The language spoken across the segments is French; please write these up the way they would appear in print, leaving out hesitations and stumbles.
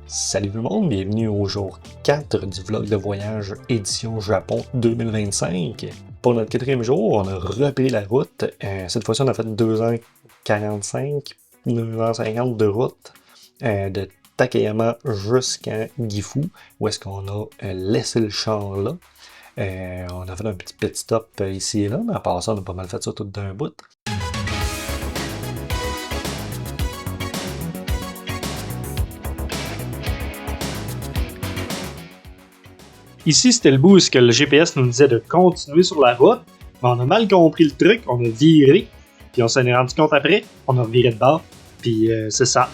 Salut tout le monde, bienvenue au jour 4 du vlog de voyage édition Japon 2025. Pour notre 4e jour, on a repris la route. Cette fois-ci, on a fait 2h45, 2h50 de route de Takayama jusqu'à Gifu, où est-ce qu'on a laissé le char là. On a fait un petit pit stop ici et là, mais à part ça, on a pas mal fait ça tout d'un bout. Ici, c'était le bout où le GPS nous disait de continuer sur la route, mais on a mal compris le truc, on a viré, puis on s'en est rendu compte après, on a reviré de bord, puis c'est ça.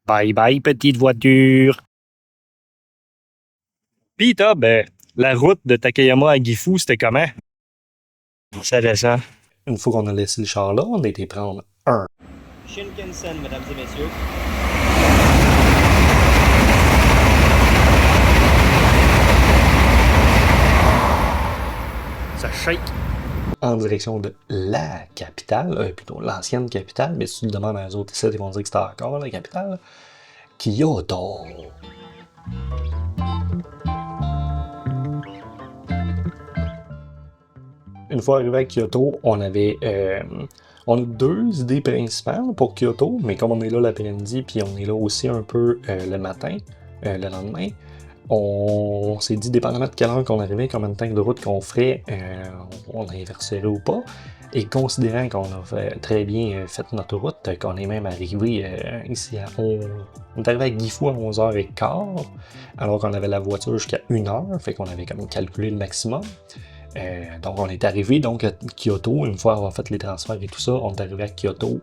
Bye bye, petite voiture. Pis Top, la route de Takayama à Gifu, c'était comment? Ça descend. Une fois qu'on a laissé le char là, on a été prendre un Shinkansen, mesdames et messieurs. Ça shake en direction de la capitale, plutôt l'ancienne capitale, mais si tu le demandes à eux autres ici, ils vont dire que c'était encore la capitale, Kyoto. Une fois arrivé à Kyoto, on a deux idées principales pour Kyoto, mais comme on est là l'après-midi, puis on est là aussi un peu le matin, le lendemain, on s'est dit, dépendamment de quelle heure qu'on arrivait, combien de temps de route qu'on ferait, on inverserait ou pas. Et considérant qu'on a très bien fait notre route, qu'on est même arrivé ici on est arrivé à Gifu à 11h15, alors qu'on avait la voiture jusqu'à 1h, fait qu'on avait comme calculé le maximum. Donc on est arrivé donc à Kyoto, une fois avoir fait les transferts et tout ça, on est arrivé à Kyoto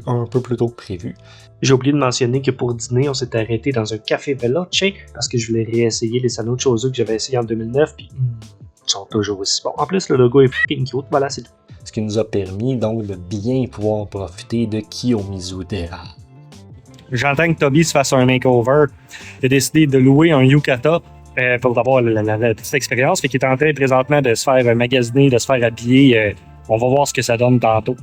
un peu plus tôt que prévu. J'ai oublié de mentionner que pour dîner, on s'est arrêté dans un café Veloce parce que je voulais réessayer les sandwichs aux œufs que j'avais essayé en 2009, puis ils sont toujours aussi bons. En plus, le logo est fucking cute, voilà, c'est tout. Ce qui nous a permis donc de bien pouvoir profiter de Kiyomizu-dera. J'entends que Toby se fasse un makeover. Il a décidé de louer un yukata pour avoir la petite expérience. Fait qu'il est en train présentement de se faire magasiner, de se faire habiller. On va voir ce que ça donne tantôt.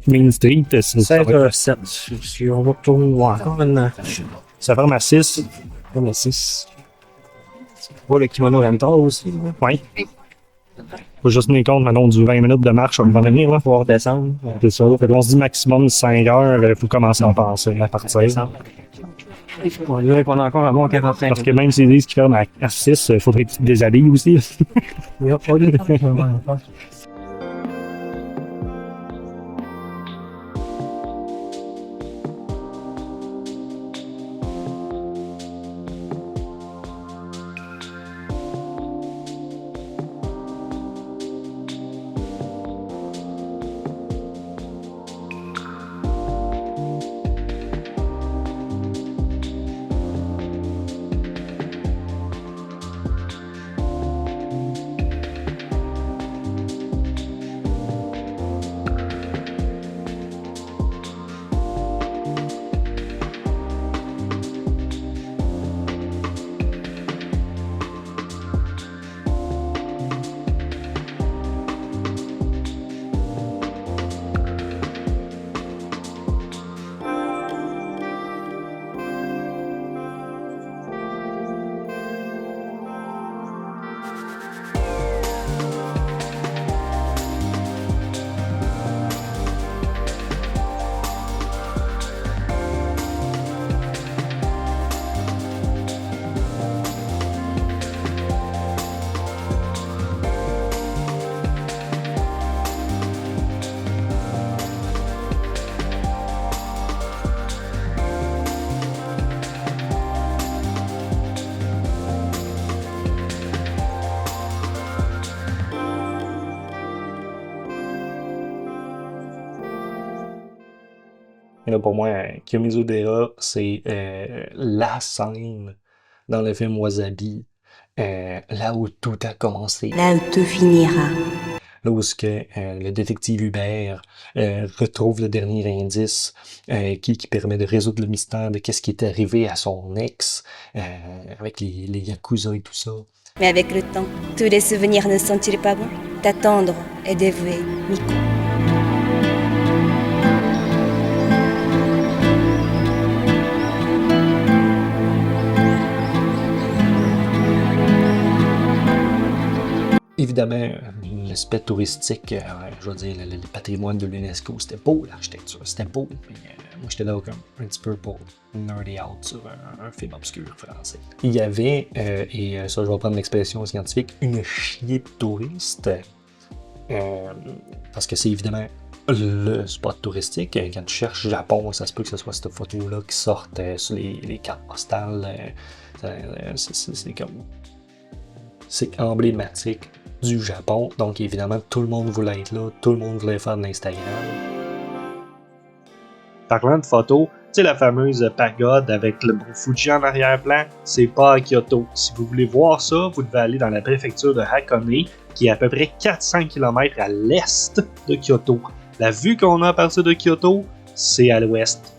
Main Street, ça va 7. On va retourner encore maintenant. ça ferme à 6. On a 6. Oh, le kimono rental aussi. Là. Oui. Faut juste tenir compte maintenant du 20 minutes de marche, on va venir. Là. Faut redescendre. C'est ça. Fait qu'on se dit maximum 5 heures, il faut commencer à penser à partir. On dirait qu'on a encore un bon 45 Parce que même s'ils disent qu'ils ferment à 6, il faudrait que tu te déshabilles aussi. Il y a pas de temps. Et là, pour moi, Kiyomizu-dera, c'est la scène dans le film Wasabi, là où tout a commencé. Là où tout finira. Là où le détective Hubert retrouve le dernier indice qui permet de résoudre le mystère de qu'est-ce qui est arrivé à son ex avec les Yakuza et tout ça. Mais avec le temps, tous les souvenirs ne sont-ils pas bons? Ta tendre et dévouée Miko. Évidemment, l'aspect touristique, je veux dire, le patrimoine de l'UNESCO, c'était beau, l'architecture, c'était beau. Mais, moi, j'étais là comme un petit peu pour nerdy out sur un film obscur français. Il y avait, et ça, je vais prendre l'expression scientifique, une chier de touristes. Parce que c'est évidemment le spot touristique. Quand tu cherches Japon, ça se peut que ce soit cette photo-là qui sorte sur les cartes postales. C'est comme... C'est emblématique du Japon. Donc, évidemment, tout le monde voulait être là. Tout le monde voulait faire de l'Instagram. Parlant de photos, tu sais la fameuse pagode avec le mont Fuji en arrière-plan, c'est pas à Kyoto. Si vous voulez voir ça, vous devez aller dans la préfecture de Hakone, qui est à peu près 400 km à l'est de Kyoto. La vue qu'on a à partir de Kyoto, c'est à l'ouest.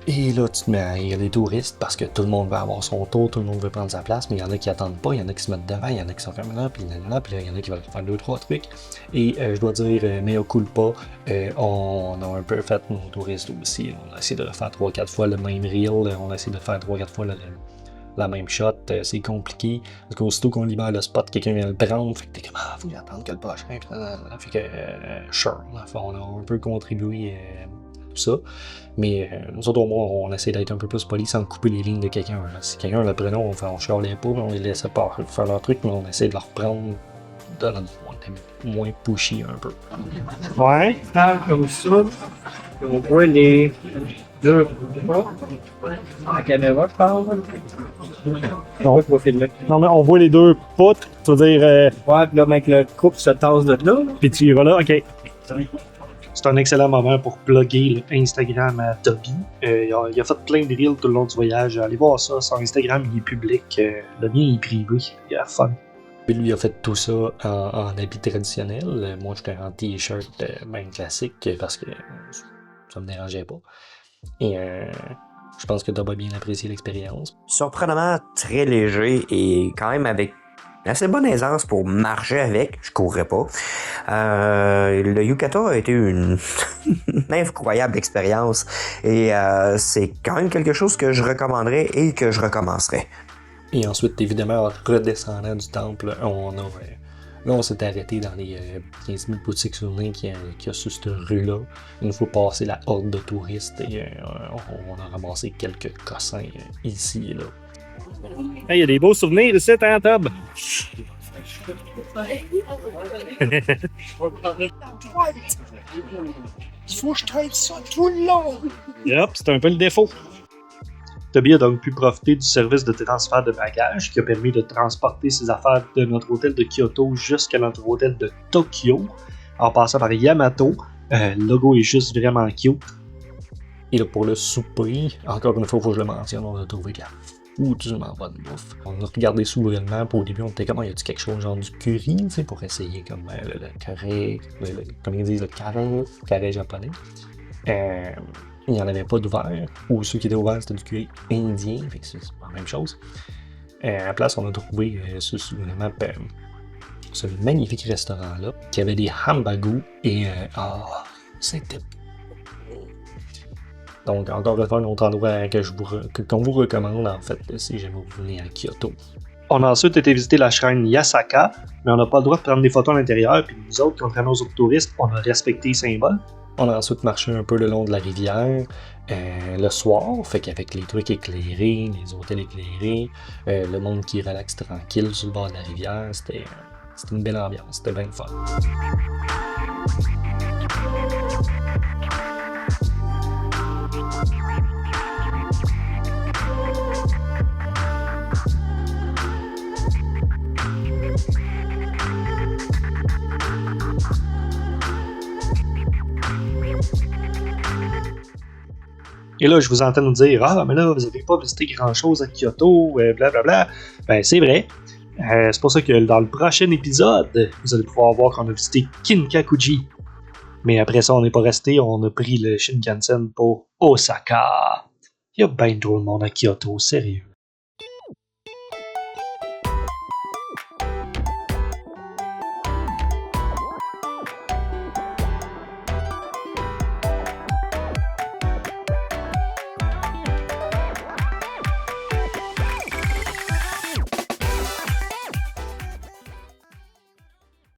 Et là, tu te mets à rire des touristes parce que tout le monde veut avoir son tour, tout le monde veut prendre sa place, mais il y en a qui attendent pas, il y en a qui se mettent devant, il y en a qui sont comme là, puis là, il y en a qui veulent faire 2-3 trucs. Et je dois dire, mea culpa, on a un peu fait nos touristes aussi. On a essayé de faire 3-4 fois le même reel, on a essayé de faire 3-4 fois la même shot, c'est compliqué. Parce qu'aussitôt qu'on libère le spot, quelqu'un vient le prendre, fait que t'es comme, faut que j'attende que le prochain, fait que, sure, on a un peu contribué tout ça. Mais nous autres, au moins, on essaie d'être un peu plus poli sans couper les lignes de quelqu'un. Si quelqu'un le prenait, on chialait pas, mais on les laissait pas faire leur truc, mais on essaie de leur prendre de notre moins pushy un peu. Ouais. Comme ça, on voit les deux. La caméra, je parle. Non, je vais filmer. Non, mais on voit les deux poutres, tu veux dire. Ouais, puis là, mec, le couple se tasse de là. Puis tu y vas là, ok. C'est un excellent moment pour plugger Instagram à Toby. Il a fait plein de reels tout le long du voyage. Allez voir ça. Son Instagram, il est public. Le mien, il est privé. Il a fun. Lui a fait tout ça en habit traditionnel. Moi, j'étais en t-shirt bien classique parce que ça me dérangeait pas. Et je pense que Toby a bien apprécié l'expérience. Surprenamment très léger et quand même avec assez bonne aisance pour marcher avec. Je courrais pas. Le Yucata a été une incroyable expérience et c'est quand même quelque chose que je recommanderais et que je recommencerais. Et ensuite, évidemment, en redescendant du temple, on s'est arrêté dans les 15 000 boutiques souvenirs qu'il y a sur cette rue-là. Une fois passé la horde de touristes, et on a ramassé quelques cossins ici et là. Hey, il y a des beaux souvenirs ici, hein, Tob? Il faut que je traite ça tout le long. Yep, c'est un peu le défaut. Toby a donc pu profiter du service de transfert de bagages qui a permis de transporter ses affaires de notre hôtel de Kyoto jusqu'à notre hôtel de Tokyo en passant par Yamato. Le logo est juste vraiment cute. Et là, pour le souper, encore une fois, il faut que je le mentionne, on a trouvé de la foutument bonne bouffe. On a regardé souverainement, puis au début, on était comme, y a-tu quelque chose genre du curry, tu sais, pour essayer comme le curry, comme ils disent, le carré japonais. Il n'y en avait pas d'ouvert, ou ceux qui étaient ouverts, c'était du curry indien, fait que c'est pas la même chose. À la place, on a trouvé vraiment ce magnifique restaurant-là, qui avait des hambagu, et c'était... Donc, encore une fois, un autre endroit qu'on vous recommande, en fait, si jamais vous venez à Kyoto. On a ensuite été visiter la shrine Yasaka, mais on n'a pas le droit de prendre des photos à l'intérieur, puis nous autres, contrairement aux autres touristes, on a respecté les symboles. On a ensuite marché un peu le long de la rivière le soir, fait qu'avec les trucs éclairés, les hôtels éclairés, le monde qui relaxe tranquille sur le bord de la rivière, c'était une belle ambiance, c'était bien fun. Et là, je vous entends nous dire « Ah, mais là, vous n'avez pas visité grand-chose à Kyoto, blablabla. » Ben, c'est vrai. C'est pour ça que dans le prochain épisode, vous allez pouvoir voir qu'on a visité Kinkakuji. Mais après ça, on n'est pas resté, on a pris le Shinkansen pour Osaka. Il y a bien trop de monde à Kyoto, sérieux.